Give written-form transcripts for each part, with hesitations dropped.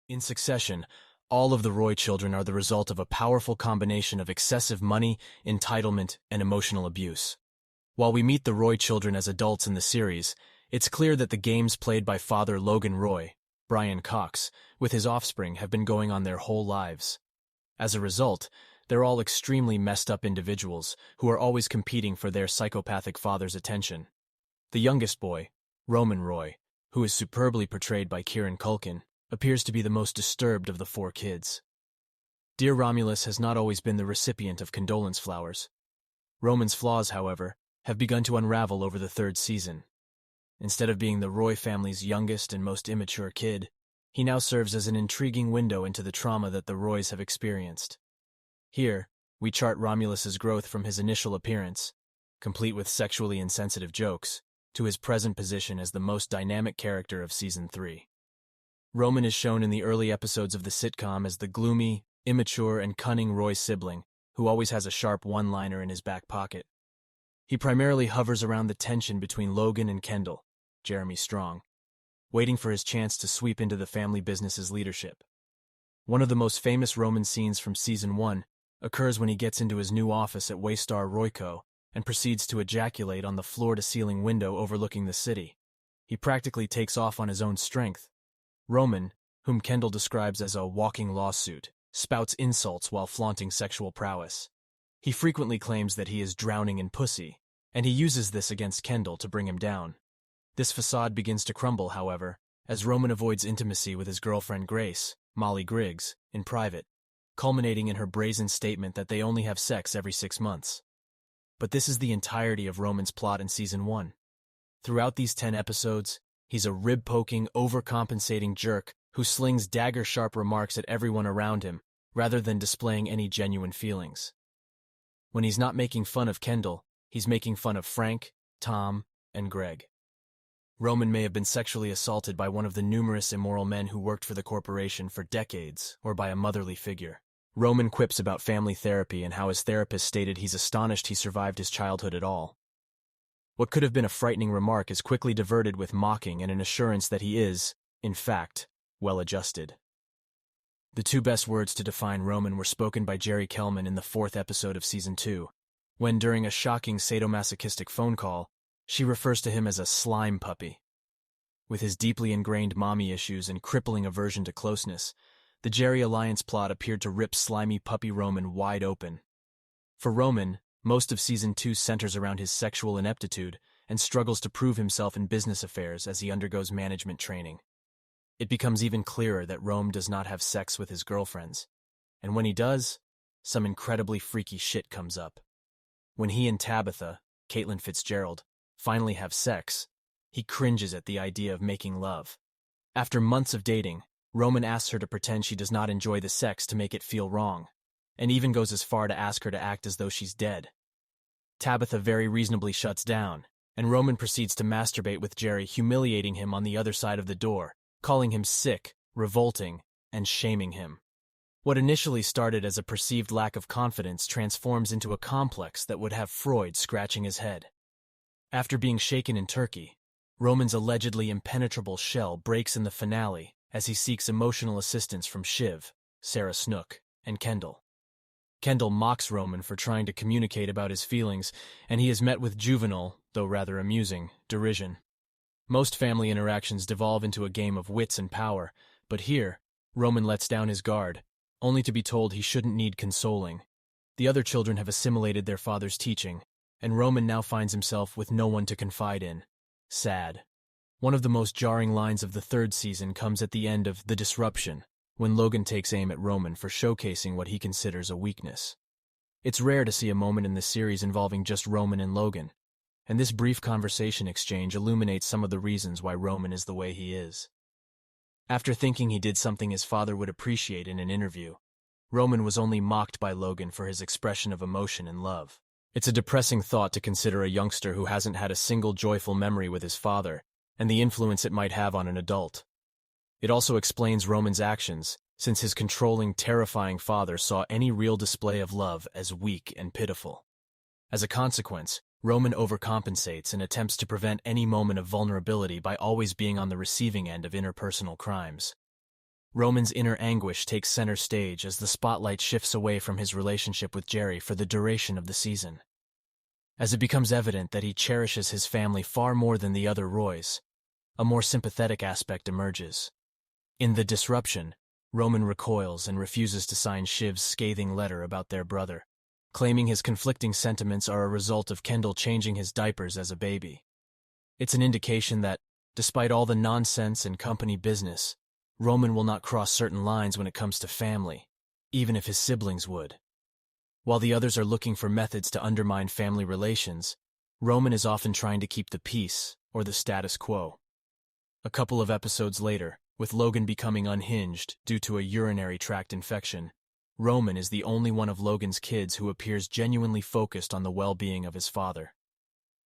In succession, all of the Roy children are the result of a powerful combination of excessive money, entitlement, and emotional abuse. While we meet the Roy children as adults in the series, it's clear that the games played by father Logan Roy, Brian Cox, with his offspring have been going on their whole lives. As a result, they're all extremely messed up individuals who are always competing for their psychopathic father's attention. The youngest boy, Roman Roy, who is superbly portrayed by Kieran Culkin, appears to be the most disturbed of the four kids. Dear Romulus has not always been the recipient of condolence flowers. Roman's flaws, however, have begun to unravel over the third season. Instead of being the Roy family's youngest and most immature kid, he now serves as an intriguing window into the trauma that the Roys have experienced. Here, we chart Romulus's growth from his initial appearance, complete with sexually insensitive jokes, to his present position as the most dynamic character of Season 3. Roman is shown in the early episodes of the sitcom as the gloomy, immature, and cunning Roy sibling who always has a sharp one-liner in his back pocket. He primarily hovers around the tension between Logan and Kendall, Jeremy Strong, waiting for his chance to sweep into the family business's leadership. One of the most famous Roman scenes from Season 1 occurs when he gets into his new office at Waystar Royco and proceeds to ejaculate on the floor-to-ceiling window overlooking the city. He practically takes off on his own strength. Roman, whom Kendall describes as a walking lawsuit, spouts insults while flaunting sexual prowess. He frequently claims that he is drowning in pussy, and he uses this against Kendall to bring him down. This facade begins to crumble, however, as Roman avoids intimacy with his girlfriend Grace, Molly Griggs, in private, culminating in her brazen statement that they only have sex every 6 months. But this is the entirety of Roman's plot in Season 1. Throughout these 10 episodes, he's a rib-poking, overcompensating jerk who slings dagger-sharp remarks at everyone around him, rather than displaying any genuine feelings. When he's not making fun of Kendall, he's making fun of Frank, Tom, and Greg. Roman may have been sexually assaulted by one of the numerous immoral men who worked for the corporation for decades, or by a motherly figure. Roman quips about family therapy and how his therapist stated he's astonished he survived his childhood at all. What could have been a frightening remark is quickly diverted with mocking and an assurance that he is, in fact, well-adjusted. The two best words to define Roman were spoken by Jerry Kellman in the 4th episode of Season 2, when, during a shocking sadomasochistic phone call, she refers to him as a slime puppy. With his deeply ingrained mommy issues and crippling aversion to closeness, the Jerry Alliance plot appeared to rip slimy puppy Roman wide open. For Roman, most of Season 2 centers around his sexual ineptitude and struggles to prove himself in business affairs as he undergoes management training. It becomes even clearer that Rome does not have sex with his girlfriends, and when he does, some incredibly freaky shit comes up. When he and Tabitha, Caitlin Fitzgerald, finally have sex, he cringes at the idea of making love. After months of dating, Roman asks her to pretend she does not enjoy the sex to make it feel wrong, and even goes as far to ask her to act as though she's dead. Tabitha very reasonably shuts down, and Roman proceeds to masturbate with Jerry, humiliating him on the other side of the door, calling him sick, revolting, and shaming him. What initially started as a perceived lack of confidence transforms into a complex that would have Freud scratching his head. After being shaken in Turkey, Roman's allegedly impenetrable shell breaks in the finale as he seeks emotional assistance from Shiv, Sarah Snook, and Kendall. Kendall mocks Roman for trying to communicate about his feelings, and he is met with juvenile, though rather amusing, derision. Most family interactions devolve into a game of wits and power, but here, Roman lets down his guard, only to be told he shouldn't need consoling. The other children have assimilated their father's teaching, and Roman now finds himself with no one to confide in. Sad. One of the most jarring lines of the 3rd season comes at the end of The Disruption, when Logan takes aim at Roman for showcasing what he considers a weakness. It's rare to see a moment in the series involving just Roman and Logan, and this brief conversation exchange illuminates some of the reasons why Roman is the way he is. After thinking he did something his father would appreciate in an interview, Roman was only mocked by Logan for his expression of emotion and love. It's a depressing thought to consider a youngster who hasn't had a single joyful memory with his father, and the influence it might have on an adult. It also explains Roman's actions, since his controlling, terrifying father saw any real display of love as weak and pitiful. As a consequence, Roman overcompensates and attempts to prevent any moment of vulnerability by always being on the receiving end of interpersonal crimes. Roman's inner anguish takes center stage as the spotlight shifts away from his relationship with Jerry for the duration of the season. As it becomes evident that he cherishes his family far more than the other Roys, a more sympathetic aspect emerges. In The Disruption, Roman recoils and refuses to sign Shiv's scathing letter about their brother, claiming his conflicting sentiments are a result of Kendall changing his diapers as a baby. It's an indication that, despite all the nonsense and company business, Roman will not cross certain lines when it comes to family, even if his siblings would. While the others are looking for methods to undermine family relations, Roman is often trying to keep the peace or the status quo. A couple of episodes later, with Logan becoming unhinged due to a urinary tract infection, Roman is the only one of Logan's kids who appears genuinely focused on the well-being of his father.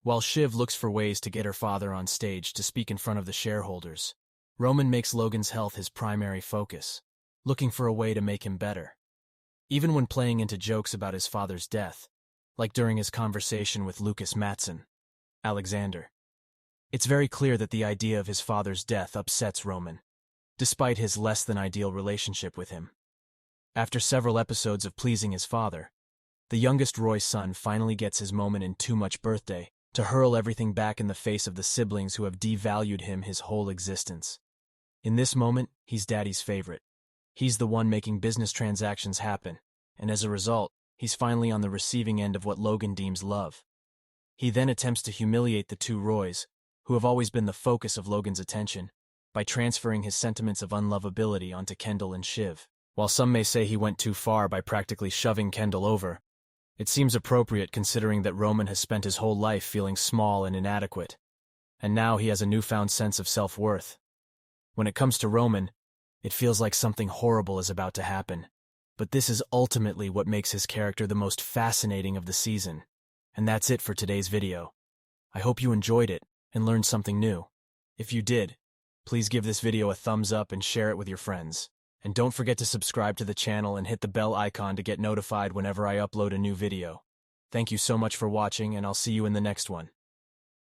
While Shiv looks for ways to get her father on stage to speak in front of the shareholders, Roman makes Logan's health his primary focus, looking for a way to make him better. Even when playing into jokes about his father's death, like during his conversation with Lucas Matson, Alexander, it's very clear that the idea of his father's death upsets Roman, despite his less-than-ideal relationship with him. After several episodes of pleasing his father, the youngest Roy son finally gets his moment in Too Much Birthday to hurl everything back in the face of the siblings who have devalued him his whole existence. In this moment, he's Daddy's favorite. He's the one making business transactions happen, and as a result, he's finally on the receiving end of what Logan deems love. He then attempts to humiliate the two Roys, who have always been the focus of Logan's attention, by transferring his sentiments of unlovability onto Kendall and Shiv. While some may say he went too far by practically shoving Kendall over, it seems appropriate considering that Roman has spent his whole life feeling small and inadequate, and now he has a newfound sense of self-worth. When it comes to Roman, it feels like something horrible is about to happen, but this is ultimately what makes his character the most fascinating of the season. And that's it for today's video. I hope you enjoyed it and learned something new. If you did, please give this video a thumbs up and share it with your friends. And don't forget to subscribe to the channel and hit the bell icon to get notified whenever I upload a new video. Thank you so much for watching, and I'll see you in the next one.